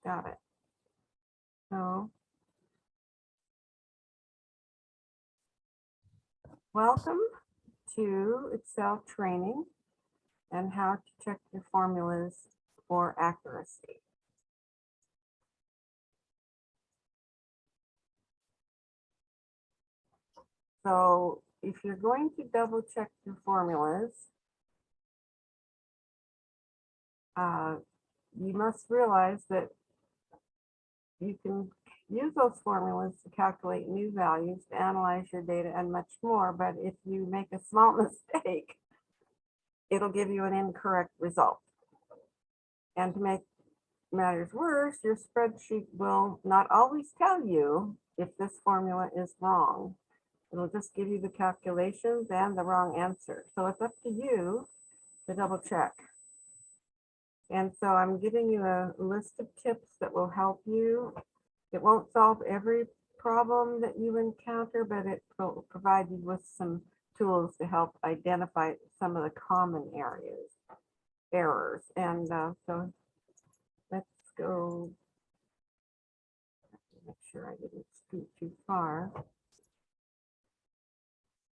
Got it. So, welcome to Excel training and how to check your formulas for accuracy. So if you're going to double check your formulas, you must realize that you can use those formulas to calculate new values, to analyze your data, and much more. But if you make a small mistake, it'll give you an incorrect result. And to make matters worse, your spreadsheet will not always tell you if this formula is wrong. It'll just give you the calculations and the wrong answer. So it's up to you to double check. And so I'm giving you a list of tips that will help you. It won't solve every problem that you encounter, but it will provide you with some tools to help identify some of the common errors. And so let's go. Make sure I didn't scoot too far.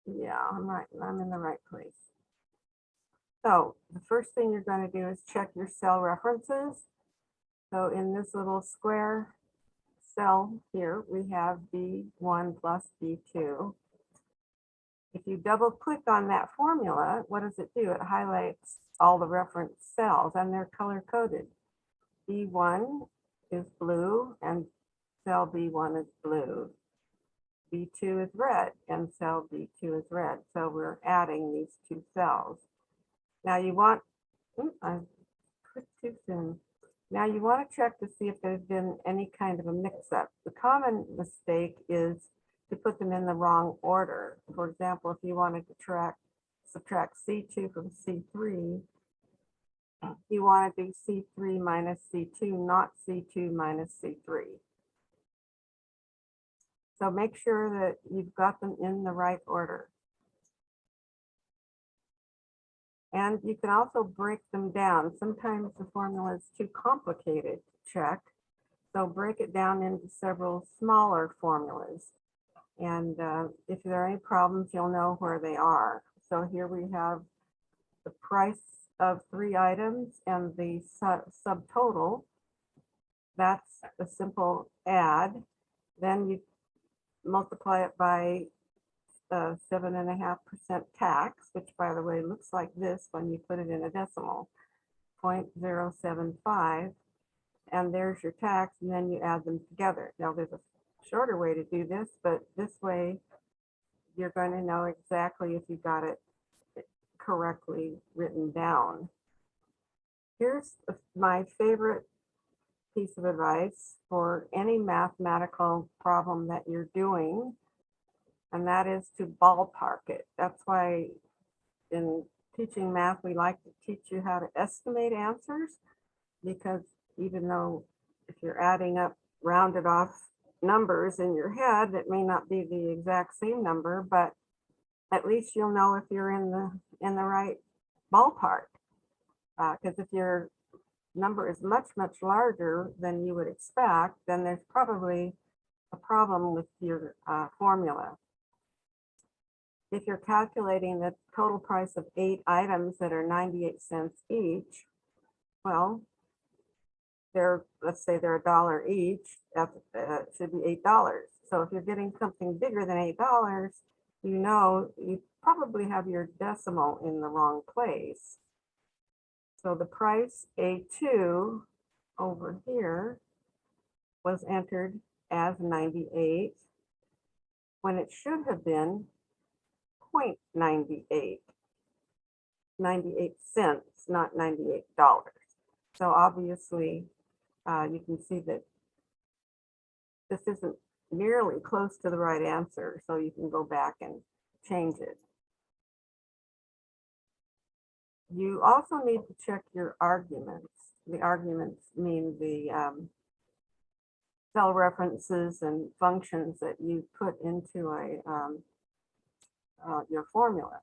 Yeah, I'm in the right place. So the first thing you're going to do is check your cell references. So in this little square cell here, we have B1 plus B2. If you double click on that formula, what does it do? It highlights all the reference cells and they're color coded. B1 is blue and cell B1 is blue. B2 is red and cell B2 is red. So we're adding these two cells. Now you want, I clicked too soon. Now you want to check to see if there's been any kind of a mix-up. The common mistake is to put them in the wrong order. For example, if you wanted to subtract C2 from C3, you want to do C3 minus C2, not C2 minus C3. So make sure that you've got them in the right order. And you can also break them down. Sometimes the formula is too complicated to check. So break it down into several smaller formulas. And if there are any problems, you'll know where they are. So here we have the price of 3 items and the subtotal. That's a simple add. Then you multiply it by 7.5% tax, which by the way looks like this when you put it in a decimal, 0.075, and there's your tax, and then you add them together. Now there's a shorter way to do this, but this way you're going to know exactly if you got it correctly written down. Here's my favorite piece of advice for any mathematical problem that you're doing, and that is to ballpark it. That's why in teaching math, we like to teach you how to estimate answers, because even though if you're adding up rounded off numbers in your head, it may not be the exact same number, but at least you'll know if you're in the right ballpark. Because if your number is much larger than you would expect, then there's probably a problem with your formula. If you're calculating the total price of 8 items that are 98 cents each, well, let's say they're $1 each, that should be $8. So if you're getting something bigger than $8, you know you probably have your decimal in the wrong place. So the price A2 over here was entered as 98 when it should have been 0.98, 98 cents, not $98. So obviously you can see that this isn't nearly close to the right answer, so you can go back and change it. You also need to check your arguments. The arguments mean the cell references and functions that you put into your formula.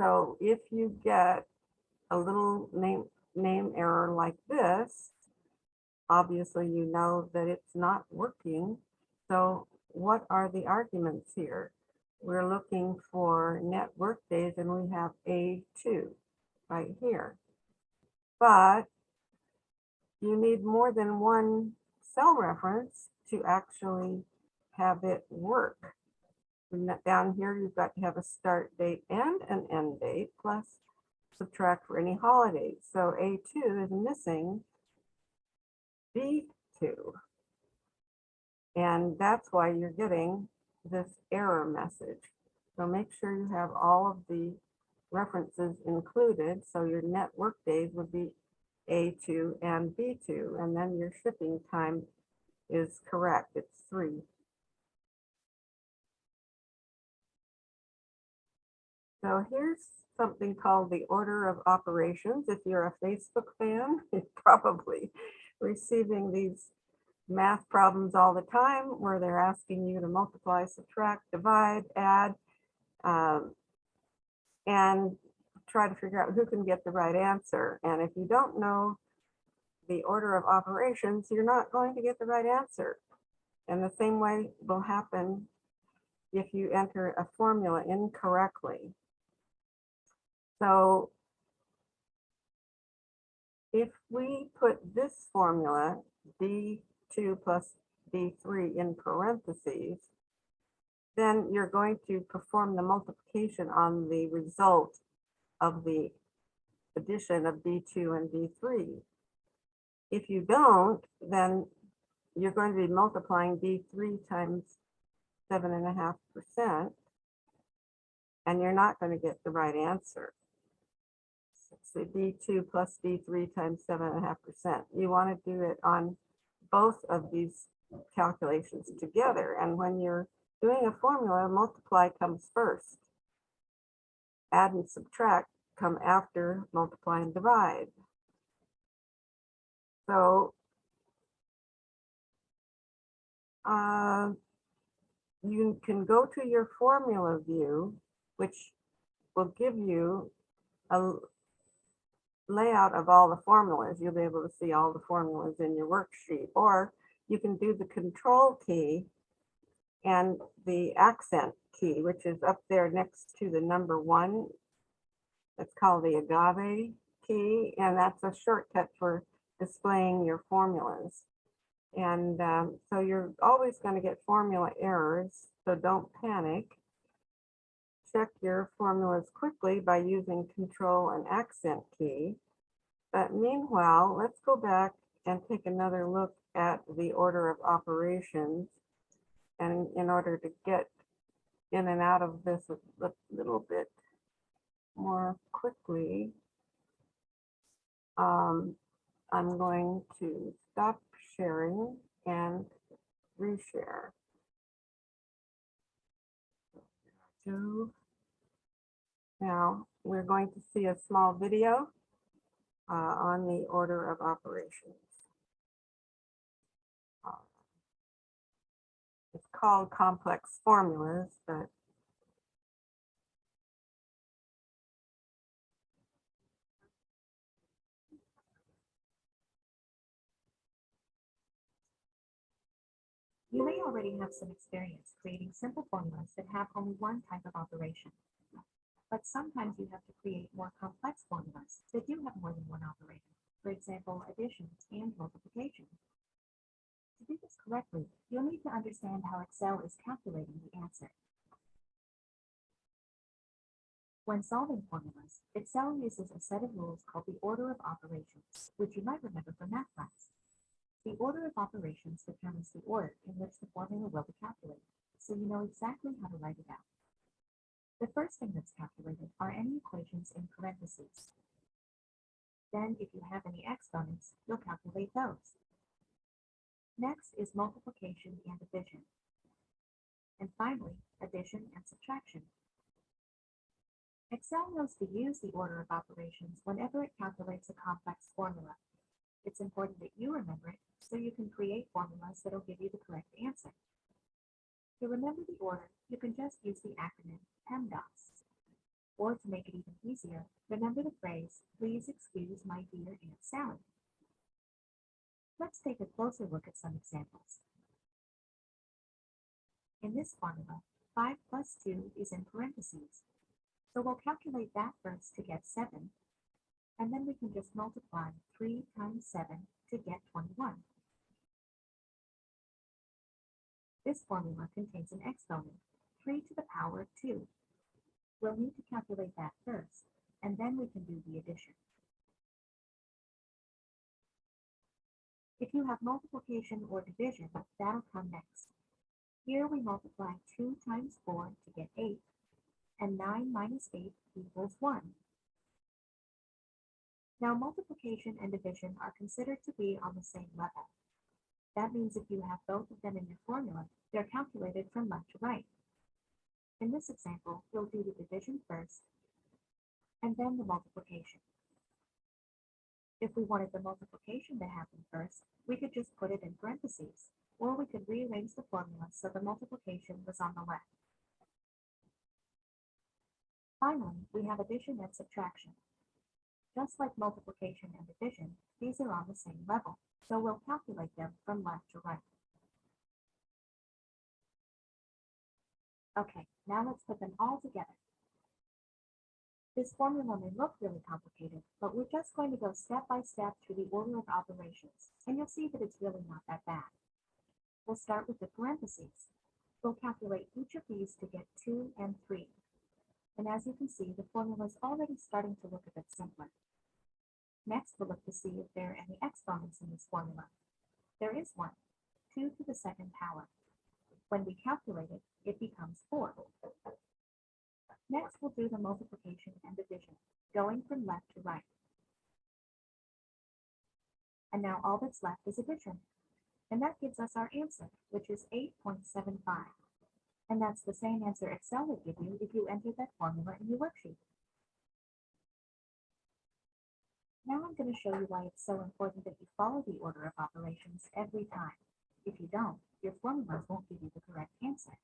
So if you get a little name error like this, obviously you know that it's not working. So what are the arguments here? We're looking for net work days and we have A2 right here. But you need more than one cell reference to actually have it work. Down here, you've got to have a start date and an end date, plus subtract for any holidays. So A2 is missing B2. And that's why you're getting this error message. So make sure you have all of the references included. So your net work days would be A2 and B2, and then your shipping time is correct. It's 3. So here's something called the order of operations. If you're a Facebook fan, you're probably receiving these math problems all the time where they're asking you to multiply, subtract, divide, add, and try to figure out who can get the right answer. And if you don't know the order of operations, you're not going to get the right answer. And the same way will happen if you enter a formula incorrectly. So if we put this formula, D2 plus D3 in parentheses, then you're going to perform the multiplication on the result of the addition of D2 and D3. If you don't, then you're going to be multiplying D3 times 7.5%, and you're not going to get the right answer. So D2 plus D3 times 7.5%. You want to do it on both of these calculations together. And when you're doing a formula, multiply comes first. Add and subtract come after multiply and divide. So you can go to your formula view, which will give you a layout of all the formulas. You'll be able to see all the formulas in your worksheet, or you can do the control key and the accent key, which is up there next to the number 1. That's called the agave key, and that's a shortcut for displaying your formulas. And so you're always going to get formula errors, so don't panic. Check your formulas quickly by using control and accent key. But meanwhile, let's go back and take another look at the order of operations. And in order to get in and out of this a little bit more quickly, I'm going to stop sharing and reshare. So now we're going to see a small video on the order of operations. It's called complex formulas, but you may already have some experience creating simple formulas that have only one type of operation. But sometimes you have to create more complex formulas that do have more than one operator. For example, addition and multiplication. To do this correctly, you'll need to understand how Excel is calculating the answer. When solving formulas, Excel uses a set of rules called the order of operations, which you might remember from math class. The order of operations determines the order in which the formula will be calculated, so you know exactly how to write it out. The first thing that's calculated are any equations in parentheses. Then, if you have any exponents, you'll calculate those. Next is multiplication and division. And finally, addition and subtraction. Excel knows to use the order of operations whenever it calculates a complex formula. It's important that you remember it so you can create formulas that'll give you the correct answer. To remember the order, you can just use the acronym PEMDAS. Or to make it even easier, remember the phrase, "Please excuse my dear Aunt Sally." Let's take a closer look at some examples. In this formula, 5 plus 2 is in parentheses, so we'll calculate that first to get 7, and then we can just multiply 3 times 7 to get 21. This formula contains an exponent, 3 to the power of 2. We'll need to calculate that first, and then we can do the addition. If you have multiplication or division, that'll come next. Here we multiply 2 times 4 to get 8, and 9 minus 8 equals 1. Now multiplication and division are considered to be on the same level. That means if you have both of them in your formula, they're calculated from left to right. In this example, we'll do the division first, and then the multiplication. If we wanted the multiplication to happen first, we could just put it in parentheses, or we could rearrange the formula so the multiplication was on the left. Finally, we have addition and subtraction. Just like multiplication and division, these are on the same level, so we'll calculate them from left to right. Okay, now let's put them all together. This formula may look really complicated, but we're just going to go step by step through the order of operations, and you'll see that it's really not that bad. We'll start with the parentheses. We'll calculate each of these to get 2 and 3. And as you can see, the formula is already starting to look a bit simpler. Next, we'll look to see if there are any exponents in this formula. There is one, 2 to the second power. When we calculate it, it becomes 4. Next, we'll do the multiplication and division, going from left to right. And now all that's left is addition. And that gives us our answer, which is 8.75. And that's the same answer Excel would give you if you entered that formula in your worksheet. Now I'm going to show you why it's so important that you follow the order of operations every time. If you don't, your formulas won't give you the correct answer.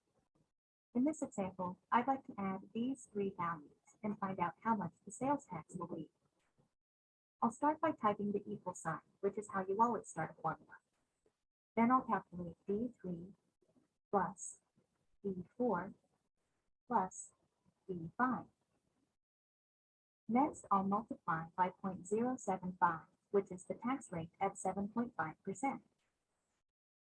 In this example, I'd like to add these 3 values and find out how much the sales tax will be. I'll start by typing the equal sign, which is how you always start a formula. Then I'll calculate D3 plus D4 plus D5. Next, I'll multiply by 0.075, which is the tax rate at 7.5%.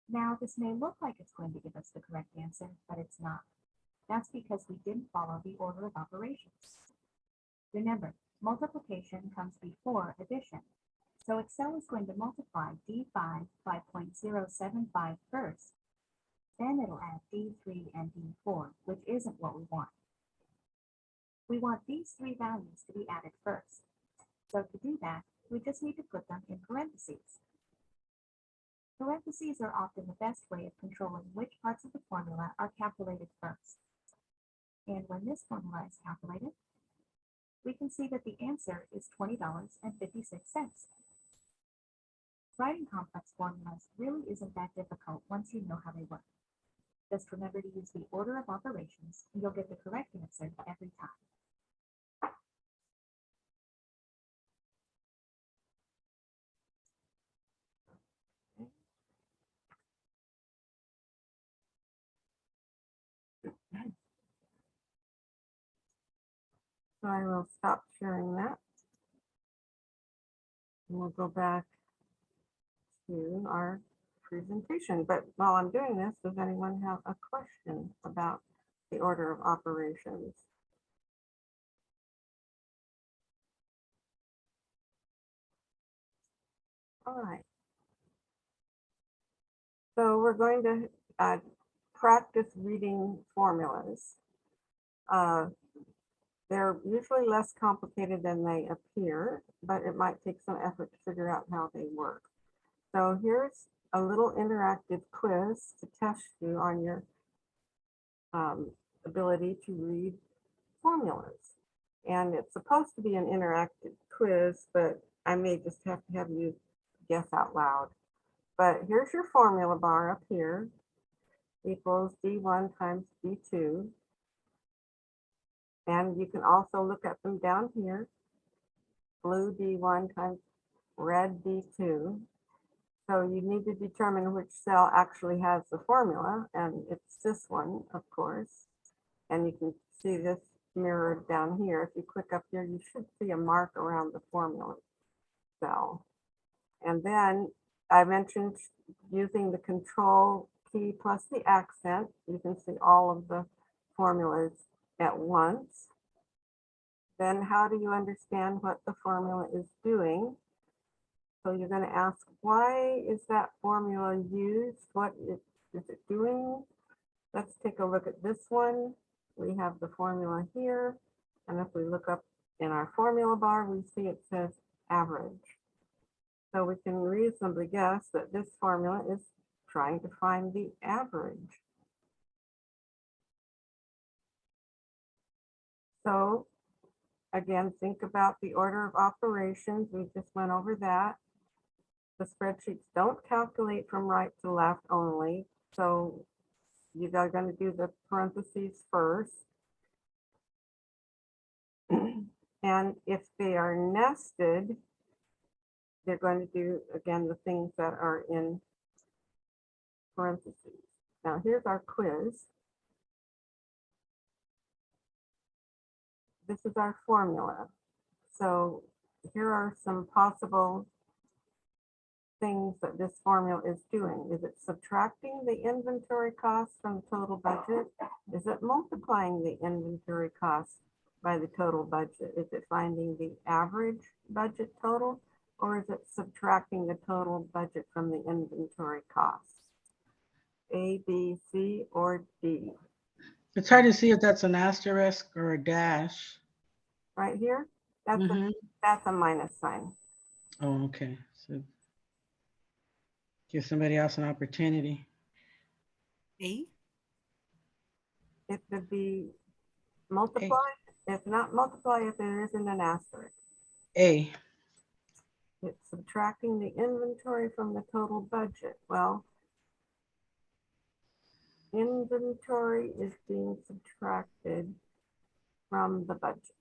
Now, this may look like it's going to give us the correct answer, but it's not. That's because we didn't follow the order of operations. Remember, multiplication comes before addition. So Excel is going to multiply D5 by 0.075 first. Then it'll add D3 and D4, which isn't what we want. We want these 3 values to be added first. So to do that, we just need to put them in parentheses. Parentheses are often the best way of controlling which parts of the formula are calculated first. And when this formula is calculated, we can see that the answer is $20.56. Writing complex formulas really isn't that difficult once you know how they work. Just remember to use the order of operations and you'll get the correct answer every time. So I will stop sharing that. And we'll go back to our presentation. But while I'm doing this, does anyone have a question about the order of operations? All right. So we're going to practice reading formulas. They're usually less complicated than they appear, but it might take some effort to figure out how they work. So here's a little interactive quiz to test you on your ability to read formulas. And it's supposed to be an interactive quiz, but I may just have to have you guess out loud. But here's your formula bar up here, equals D1 times D2. And you can also look at them down here, blue D1 times red D2. So you need to determine which cell actually has the formula, and it's this one, of course. And you can see this mirrored down here. If you click up here, you should see a mark around the formula cell. And then I mentioned using the control key plus the accent. You can see all of the formulas at once. Then how do you understand what the formula is doing? So you're going to ask, why is that formula used? What is it doing? Let's take a look at this one. We have the formula here. And if we look up in our formula bar, we see it says average. So we can reasonably guess that this formula is trying to find the average. So again, think about the order of operations. We just went over that. The spreadsheets don't calculate from right to left only. So you are going to do the parentheses first. And if they are nested, they're going to do, again, the things that are in parentheses. Now here's our quiz. This is our formula. So here are some possible things that this formula is doing. Is it subtracting the inventory costs from the total budget? Is it multiplying the inventory costs by the total budget? Is it finding the average budget total? Or is it subtracting the total budget from the inventory costs? A, B, C, or D? It's hard to see if that's an asterisk or a dash. Right here, that's Mhm. a minus sign. Oh, okay. So give somebody else an opportunity. A? It could be multiply. If not multiply, if there isn't an asterisk. A. It's subtracting the inventory from the total budget. Well, inventory is being subtracted from the budget.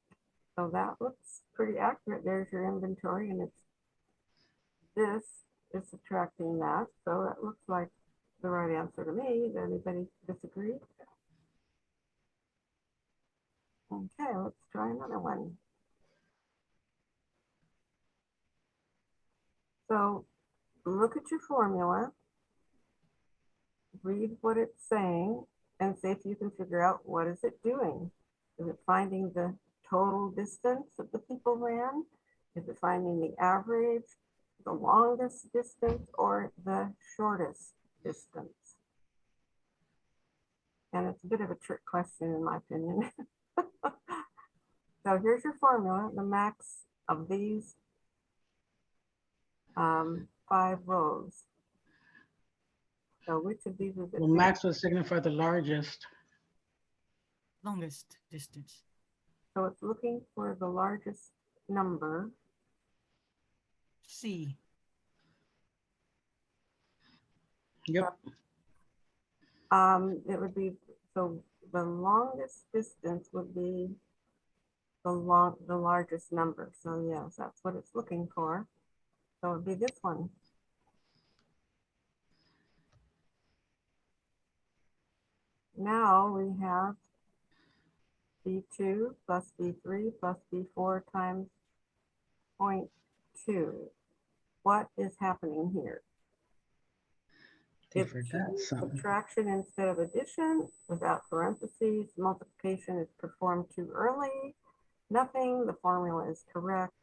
So that looks pretty accurate. There's your inventory, and it's this is subtracting that. So that looks like the right answer to me. Does anybody disagree? Okay, let's try another one. So look at your formula, read what it's saying, and see if you can figure out what is it doing. Is it finding the total distance that the people ran? Is it finding the average, the longest distance, or the shortest distance? And it's a bit of a trick question in my opinion. So here's your formula, the max of these 5 rows. So which of these is it? Well, max would signify the largest. Longest distance. So it's looking for the largest number. C. Yep. It would be, so the longest distance would be the largest number. So yes, that's what it's looking for. So it'd be this one. Now we have B2 plus B3 plus B4 times 0.2. What is happening here? They It's forgot something. subtraction instead of addition without parentheses. Multiplication is performed too early. Nothing, the formula is correct.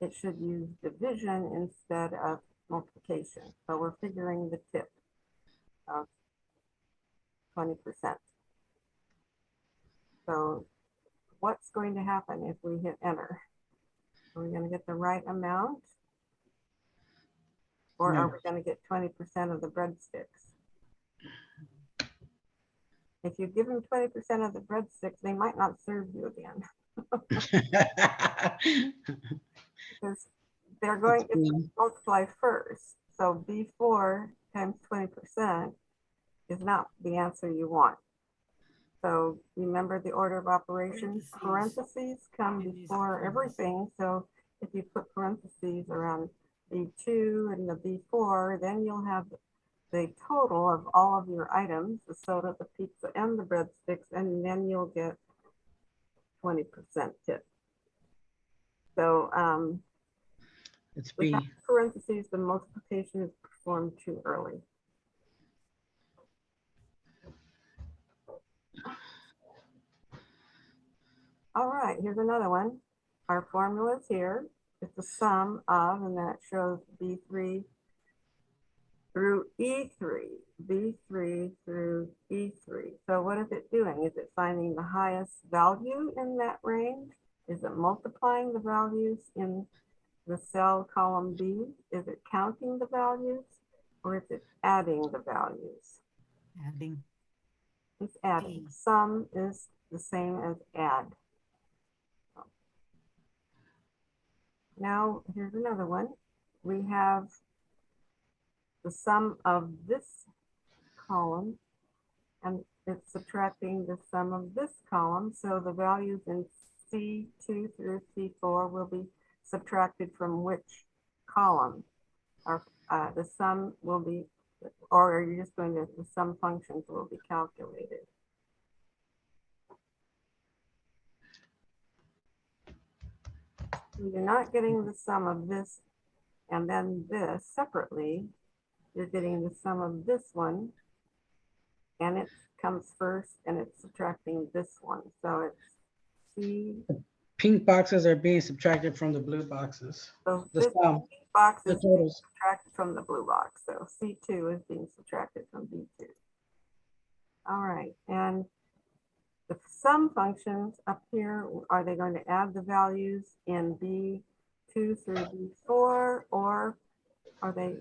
It should use division instead of multiplication. So we're figuring the tip of 20%. So what's going to happen if we hit enter? Are we going to get the right amount? Or are No. we going to get 20% of the breadsticks? If you give them 20% of the breadsticks, they might not serve you again. Because they're going to multiply first. So B4 times 20% is not the answer you want. So remember the order of operations, parentheses come before everything. So if you put parentheses around B2 and the B4, then you'll have the total of all of your items, the soda, the pizza, and the breadsticks, and then you'll get 20% tip. So It's without B. parentheses, the multiplication is performed too early. All right, here's another one. Our formula is here. It's the sum of, and that shows B3 through E3, B3 through E3. So what is it doing? Is it finding the highest value in that range? Is it multiplying the values in the cell column B? Is it counting the values or is it adding the values? Adding. It's adding. D. Sum is the same as add. Now, here's another one. We have the sum of this column and it's subtracting the sum of this column. So the values in C2 through C4 will be subtracted from which column? Or the sum will be, or are you just going to, the sum functions will be calculated? You're not getting the sum of this and then this separately. You're getting the sum of this one and it comes first and it's subtracting this one. So it's C. Pink boxes are being subtracted from the blue boxes. So The this sum, box the is totals. subtracted from the blue box. So C2 is being subtracted from B2. All right, and the sum functions up here, are they going to add the values in B2 through B4, or are they,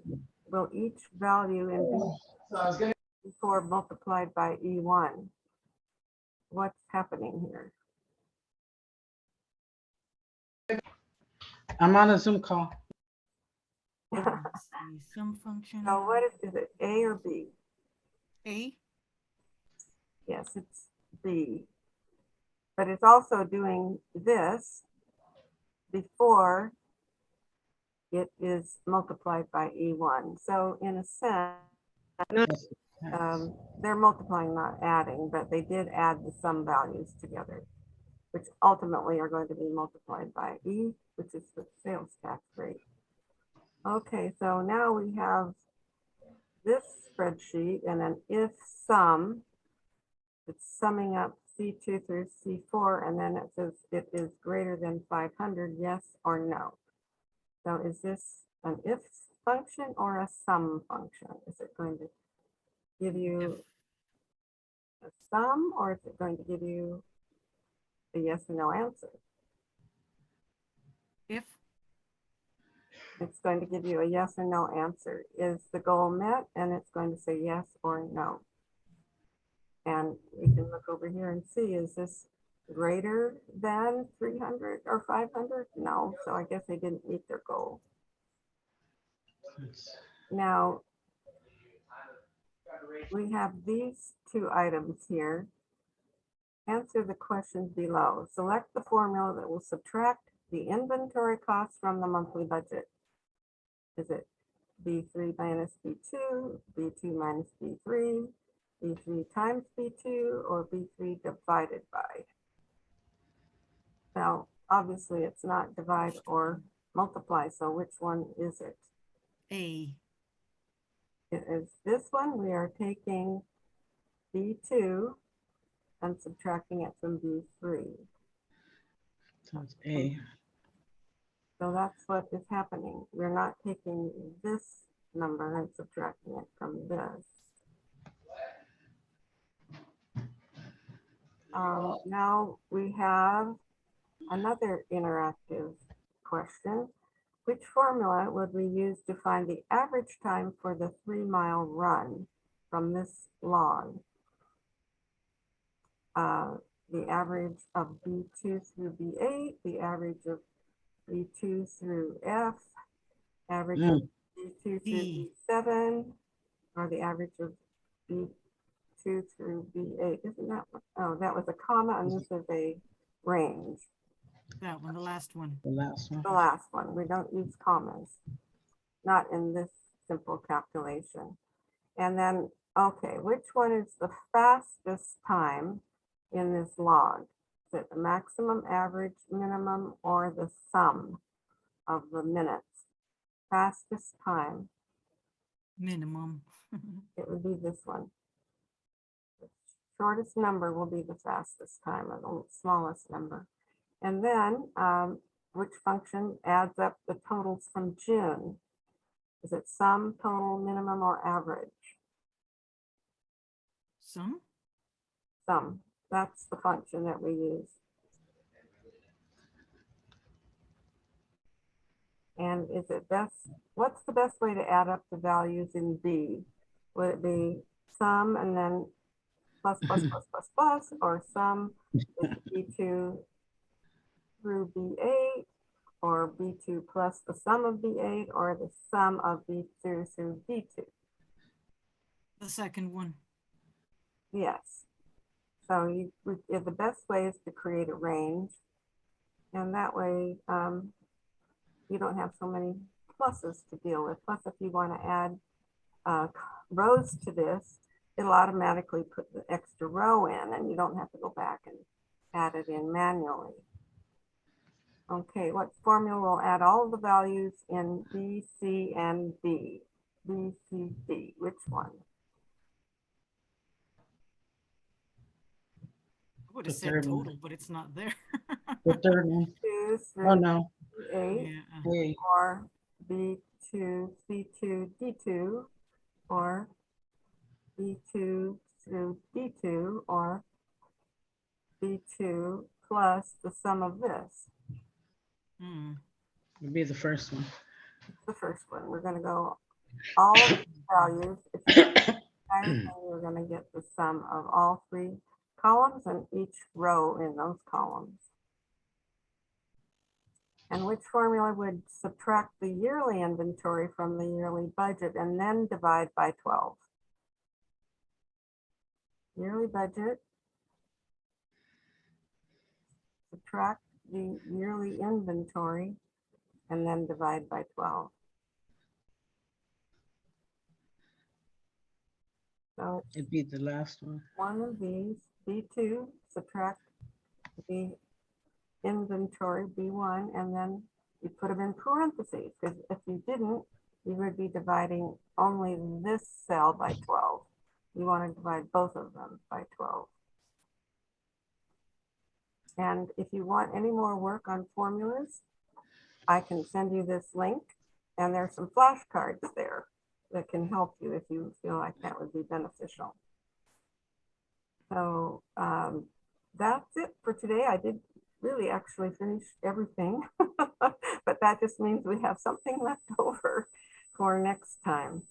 will each value in B4 multiplied by E1? What's happening here? I'm on a Zoom call. Let's see, Sum function. So what is it, A or B? A. Yes, it's B. But it's also doing this before it is multiplied by E1. So in a sense, they're multiplying, not adding, but they did add the sum values together, which ultimately are going to be multiplied by E, which is the sales tax rate. Okay, so now we have this spreadsheet and an if sum. It's summing up C2 through C4, and then it says it is greater than 500, yes or no. So is this an if function or a sum function? Is it going to give you a sum or is it going to give you a yes or no answer? If. It's going to give you a yes or no answer. Is the goal met? And it's going to say yes or no. And we can look over here and see, is this greater than 300 or 500? No, so I guess they didn't meet their goal. Now, we have these two items here. Answer the questions below. Select the formula that will subtract the inventory costs from the monthly budget. Is it B3 minus B2, B2 minus B3, B3 times B2, or B3 divided by? Now, obviously it's not divide or multiply, so which one is it? A. It is this one. We are taking B2 and subtracting it from B3. So it's A. So that's what is happening. We're not taking this number and subtracting it from this. Now we have another interactive question. Which formula would we use to find the average time for the 3-mile run from this log? The average of B2 through B8, the average of B2 through F, average of B2 through D. B7, or the average of B2 through B8. Isn't that, oh, that was a comma and this is a range. That one, the last one. The last one. The last one, we don't use commas. not in this simple calculation. And then, okay, which one is the fastest time in this log? Is it the maximum, average, minimum, or the sum of the minutes? Fastest time, Minimum. it would be this one. The shortest number will be the fastest time, or the smallest number. And then, which function adds up the totals from June? Is it sum, total, minimum, or average? Sum? Sum. That's the function that we use. And is it best, what's the best way to add up the values in B? Would it be sum and then plus, plus, plus, plus, plus, or sum is B2 through B8, or B2 plus the sum of B8, or the sum of B2 through B2? The second one. Yes. So the best way is to create a range. And that way, you don't have so many pluses to deal with. Plus, if you want to add rows to this, it'll automatically put the extra row in and you don't have to go back and add it in manually. Okay, what formula will add all of the values in B, C, and D? B, C, D, which one? I would The have said third one. total, but it's not there. The third one. 2 Oh, through no. B8, Yeah. A. or B2, C2, D2, or B2 through D2, or B2 plus the sum of this. Hmm. Would be the first one. The first one, we're gonna go all of the values. If you do the entire thing, you're gonna get the sum of all three columns and each row in those columns. And which formula would subtract the yearly inventory from the yearly budget and then divide by 12? Yearly budget, subtract the yearly inventory, and then divide by 12. So it's It'd be the last one. one of these, B2, subtract the inventory, B1, and then you put them in parentheses, because if you didn't, you would be dividing only this cell by 12. You want to divide both of them by 12. And if you want any more work on formulas, I can send you this link, and there's some flashcards there that can help you if you feel like that would be beneficial. So that's it for today. I did really actually finish everything, but that just means we have something left over for next time.